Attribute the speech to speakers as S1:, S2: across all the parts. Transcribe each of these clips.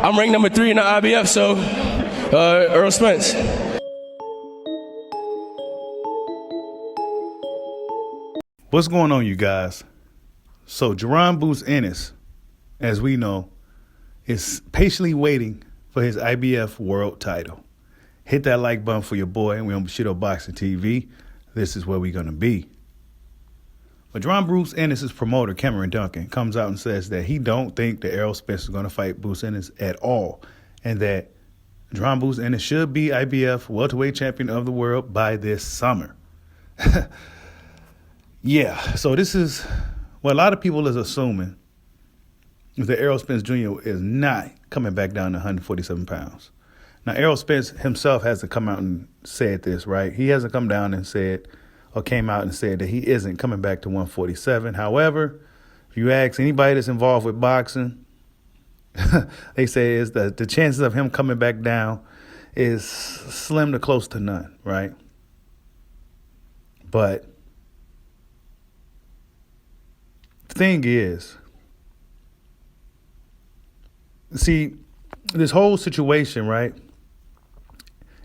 S1: I'm ranked number 3 in the IBF, so Errol Spence.
S2: What's going on, you guys? So Jaron Ennis, as we know, is patiently waiting for his IBF world title. Hit that like button for your boy, and we on Bushido Boxing TV. This is where we're going to be. But Jaron Ennis' promoter, Cameron Duncan, comes out and says that he don't think that Errol Spence is going to fight Bruce Ennis at all, and that Jaron Ennis should be IBF welterweight champion of the world by this summer. Yeah, so this is what a lot of people is assuming, is that Errol Spence Jr. is not coming back down to 147 pounds. Now, Errol Spence himself hasn't come out and said this, right? He hasn't come down and said, or came out and said that he isn't coming back to 147. However, if you ask anybody that's involved with boxing, they say is that the chances of him coming back down is slim to close to none, right? But the thing is, see, this whole situation, right?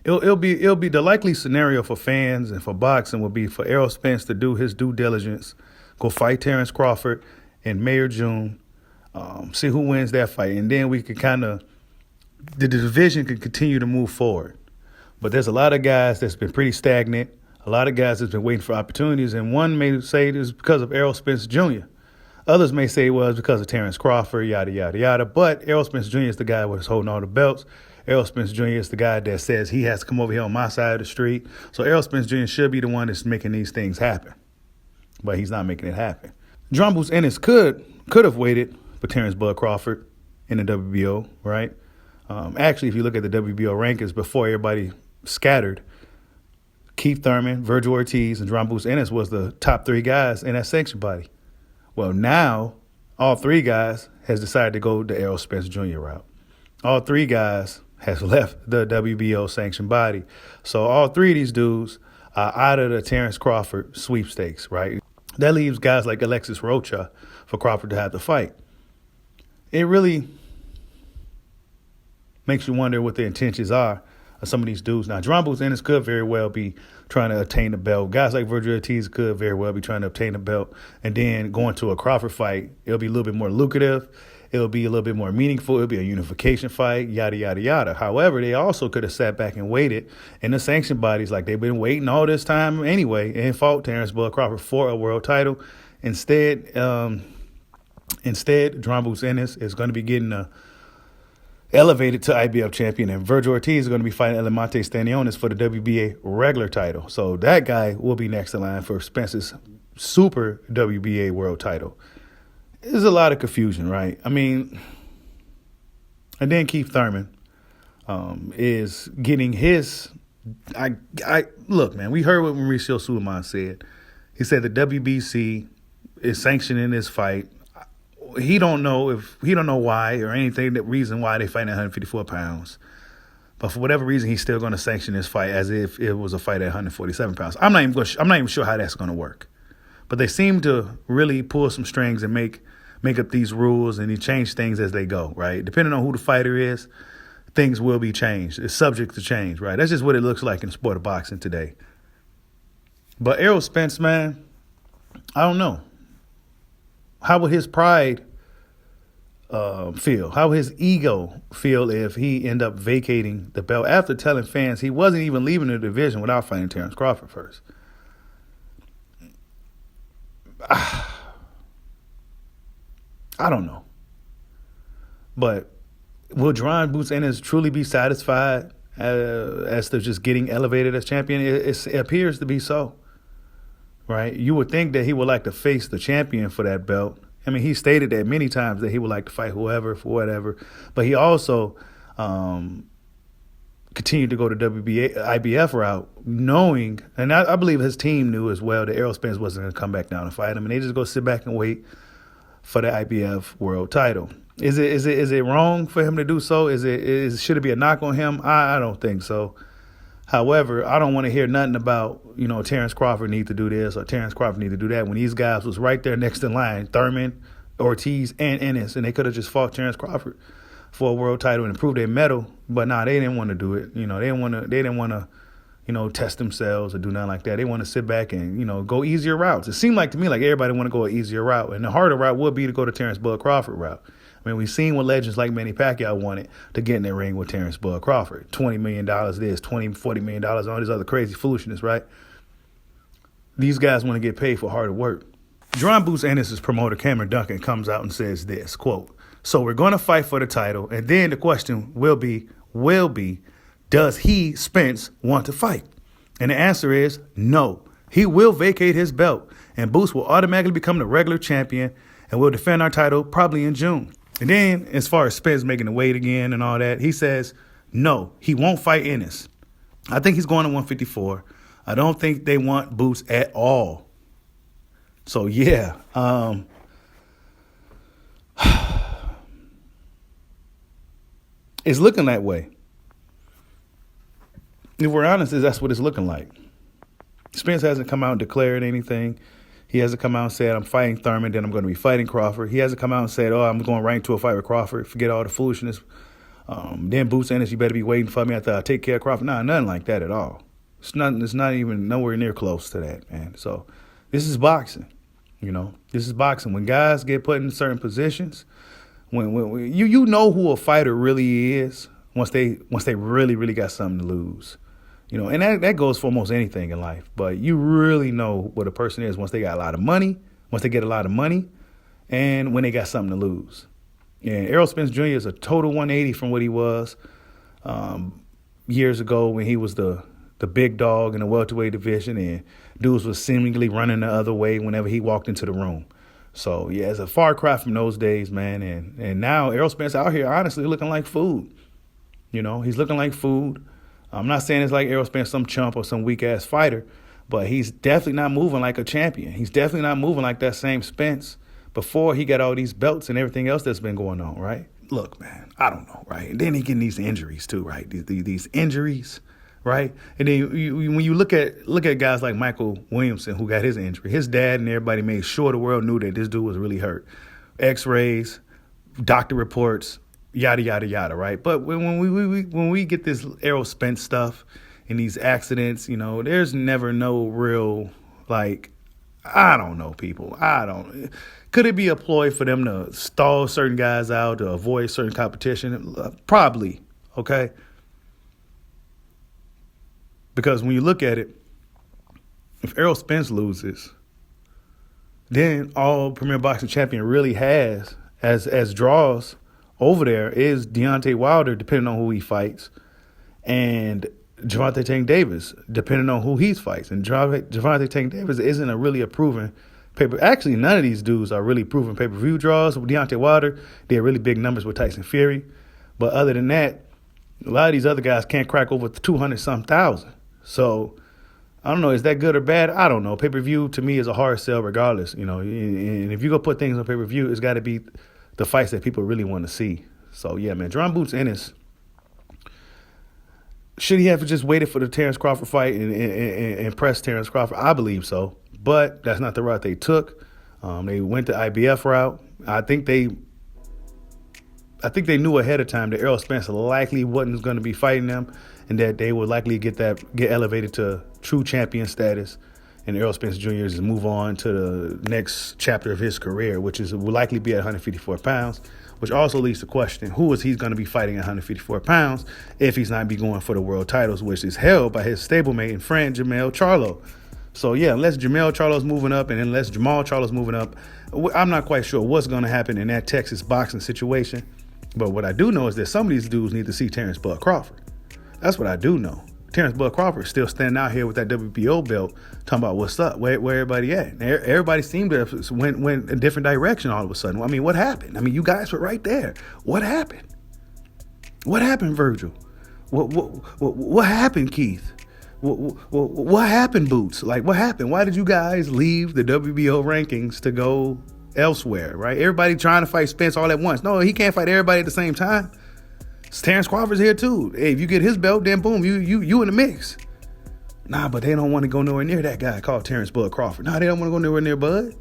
S2: It'll be the likely scenario for fans and for boxing will be for Errol Spence to do his due diligence, go fight Terrence Crawford in May or June, see who wins that fight, and then we could the division could continue to move forward. But there's a lot of guys that's been pretty stagnant, a lot of guys that's been waiting for opportunities, and one may say it is because of Errol Spence Jr. Others may say, well, it's because of Terrence Crawford, yada, yada, yada. But Errol Spence Jr. is the guy who's holding all the belts. Errol Spence Jr. is the guy that says he has to come over here on my side of the street. So Errol Spence Jr. should be the one that's making these things happen. But he's not making it happen. Jaron Ennis could have waited for Terrence Bud Crawford in the WBO, right? Actually, if you look at the WBO rankings before everybody scattered, Keith Thurman, Virgil Ortiz, and Jaron Ennis was the top 3 guys in that sanction body. Well, now all 3 guys has decided to go the Errol Spence Jr. route. All 3 guys has left the WBO sanctioned body. So all 3 of these dudes are out of the Terrence Crawford sweepstakes, right? That leaves guys like Alexis Rocha for Crawford to have to fight. It really makes you wonder what the intentions are of some of these dudes. Now, Jaron Ennis could very well be trying to attain the belt. Guys like Virgil Ortiz could very well be trying to obtain the belt. And then going to a Crawford fight, it'll be a little bit more lucrative. It'll be a little bit more meaningful. It'll be a unification fight, yada, yada, yada. However, they also could have sat back and waited in the sanction bodies like they've been waiting all this time anyway and fought Terrence Bud Crawford for a world title. Instead, Jaron Ennis is going to be getting elevated to IBF champion, and Virgil Ortiz is going to be fighting Elamante Stanionis for the WBA regular title. So that guy will be next in line for Spence's super WBA world title. There's a lot of confusion, right? I mean, and then Keith Thurman is getting his. Look, man. We heard what Mauricio Sulaiman said. He said the WBC is sanctioning this fight. He don't know why or anything, that reason why they fight at 154 pounds. But for whatever reason, he's still going to sanction this fight as if it was a fight at 147 pounds. I'm not even sure how that's going to work. But they seem to really pull some strings and make up these rules, and they change things as they go, right? Depending on who the fighter is, things will be changed. It's subject to change, right? That's just what it looks like in the sport of boxing today. But Errol Spence, man, I don't know. How would his pride feel? How would his ego feel if he end up vacating the belt after telling fans he wasn't even leaving the division without fighting Terrence Crawford first? I don't know. But will Jaron Ennis truly be satisfied as to just getting elevated as champion? It appears to be so, right? You would think that he would like to face the champion for that belt. I mean, he stated that many times that he would like to fight whoever for whatever. But he also continued to go to IBF route, knowing, and I believe his team knew as well, that Errol Spence wasn't going to come back down and fight him, and they just go sit back and wait for the IBF world title. Is it wrong for him to do so? Should it be a knock on him? I don't think so. However, I don't want to hear nothing about, Terrence Crawford need to do this or Terrence Crawford need to do that when these guys was right there next in line, Thurman, Ortiz, and Ennis, and they could have just fought Terrence Crawford for a world title and improve their medal. But nah, they didn't want to do it. They didn't want to, test themselves or do nothing like that. They want to sit back and, go easier routes. It seemed like to me like everybody want to go an easier route. And the harder route would be to go the Terrence Bud Crawford route. I mean, we've seen what legends like Manny Pacquiao wanted to get in the ring with Terrence Bud Crawford. $20 million this, $40 million, all this other crazy foolishness, right? These guys want to get paid for harder work. Jaron Boots Ennis' promoter, Cameron Duncan, comes out and says this, quote, "So we're going to fight for the title, and then the question will be, does he, Spence, want to fight?" And the answer is no. He will vacate his belt, and Boots will automatically become the regular champion, and will defend our title probably in June. And then, as far as Spence making the weight again and all that, he says no, he won't fight Ennis. I think he's going to 154. I don't think they want Boots at all. So, yeah. It's looking that way. If we're honest, that's what it's looking like. Spence hasn't come out and declared anything. He hasn't come out and said, I'm fighting Thurman, then I'm going to be fighting Crawford. He hasn't come out and said, I'm going right into a fight with Crawford. Forget all the foolishness. Then Boots Ennis, you better be waiting for me after I take care of Crawford. Nah, nothing like that at all. It's not even nowhere near close to that, man. So this is boxing. This is boxing. When guys get put in certain positions, when you know who a fighter really is once they really, really got something to lose. And that goes for almost anything in life. But you really know what a person is once they got a lot of money, once they get a lot of money, and when they got something to lose. And Errol Spence Jr. is a total 180 from what he was years ago when he was the big dog in the welterweight division, and dudes was seemingly running the other way whenever he walked into the room. So, yeah, it's a far cry from those days, man. And now Errol Spence out here honestly looking like food. He's looking like food. I'm not saying it's like Errol Spence some chump or some weak-ass fighter, but he's definitely not moving like a champion. He's definitely not moving like that same Spence before he got all these belts and everything else that's been going on, right? Look, man, I don't know, right? And then he getting these injuries too, right? These injuries, right? And then when you look at guys like Michael Williamson, who got his injury, his dad and everybody made sure the world knew that this dude was really hurt. X-rays, doctor reports, yada, yada, yada, right? But when we get this Errol Spence stuff and these accidents, there's never no real, I don't know, people. Could it be a ploy for them to stall certain guys out to avoid certain competition? Probably, okay? Because when you look at it, if Errol Spence loses, then all Premier Boxing Champion really has as draws over there is Deontay Wilder, depending on who he fights, and Gervonta Tank Davis, depending on who he fights. And Gervonta Tank Davis isn't really a proven paper. Actually, none of these dudes are really proven pay-per-view draws. With Deontay Wilder, they had really big numbers with Tyson Fury. But other than that, a lot of these other guys can't crack over 200-some thousand. So, I don't know, is that good or bad? I don't know. Pay-per-view, to me, is a hard sell regardless. And if you go put things on pay-per-view, it's got to be the fights that people really want to see. So, yeah, man, Jaron Boots Ennis, should he have just waited for the Terrence Crawford fight and pressed Terrence Crawford? I believe so, but that's not the route they took. They went the IBF route. I think they knew ahead of time that Errol Spence likely wasn't going to be fighting them, and that they would likely get elevated to true champion status, and Errol Spence Jr. just move on to the next chapter of his career, which will likely be at 154 pounds, which also leads to question, who is he going to be fighting at 154 pounds if he's not be going for the world titles, which is held by his stablemate and friend, Jermell Charlo. So, yeah, unless Jermell Charlo's moving up and unless Jamal Charlo's moving up, I'm not quite sure what's going to happen in that Texas boxing situation. But what I do know is that some of these dudes need to see Terrence Bud Crawford. That's what I do know. Terrence Bud Crawford is still standing out here with that WBO belt, talking about what's up, where everybody at. Everybody seemed to have went a different direction all of a sudden. I mean, what happened? I mean, you guys were right there. What happened? What happened, Virgil? What happened, Keith? What happened, Boots? What happened? Why did you guys leave the WBO rankings to go elsewhere, right? Everybody trying to fight Spence all at once. No, he can't fight everybody at the same time. Terrence Crawford's here too. Hey, if you get his belt, then boom, you in the mix. Nah, but they don't want to go nowhere near that guy called Terrence Bud Crawford. Nah, they don't want to go nowhere near Bud.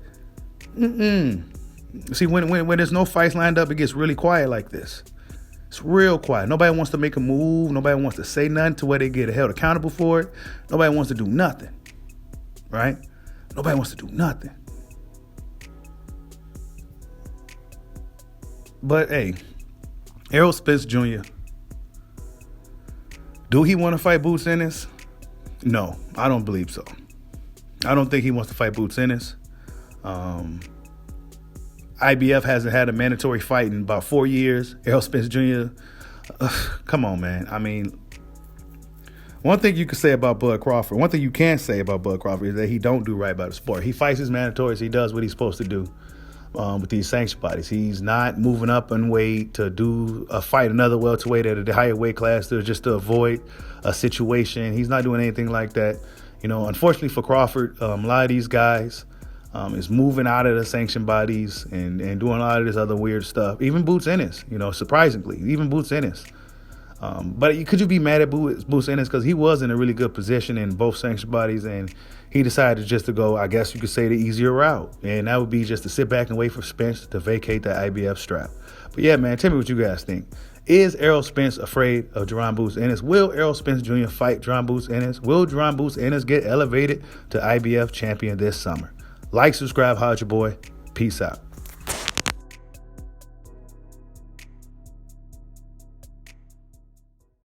S2: See, when there's no fights lined up, it gets really quiet like this. It's real quiet. Nobody wants to make a move. Nobody wants to say nothing to where they get held accountable for it. Nobody wants to do nothing, right? Nobody wants to do nothing. But, hey, Errol Spence Jr., do he want to fight Boots Ennis? No, I don't believe so. I don't think he wants to fight Boots Ennis. IBF hasn't had a mandatory fight in about 4 years. Errol Spence Jr., come on, man. I mean, one thing you can say about Bud Crawford, one thing you can say about Bud Crawford is that he don't do right by the sport. He fights his mandatories. He does what he's supposed to do with these sanctioned bodies. He's not moving up in weight to do a fight another welterweight at a higher weight class just to avoid a situation. He's not doing anything like that. You know, unfortunately for Crawford, a lot of these guys is moving out of the sanctioned bodies and doing a lot of this other weird stuff. Even Boots Ennis, you know, surprisingly, even Boots Ennis. But could you be mad at Boots Ennis? Because he was in a really good position in both sanctioned bodies, and he decided just to go, I guess you could say, the easier route. And that would be just to sit back and wait for Spence to vacate the IBF strap. But yeah, man, tell me what you guys think. Is Errol Spence afraid of Jaron Boots Ennis? Will Errol Spence Jr. fight Jaron Boots Ennis? Will Jaron Boots Ennis get elevated to IBF champion this summer? Like, subscribe, holla at your boy. Peace out.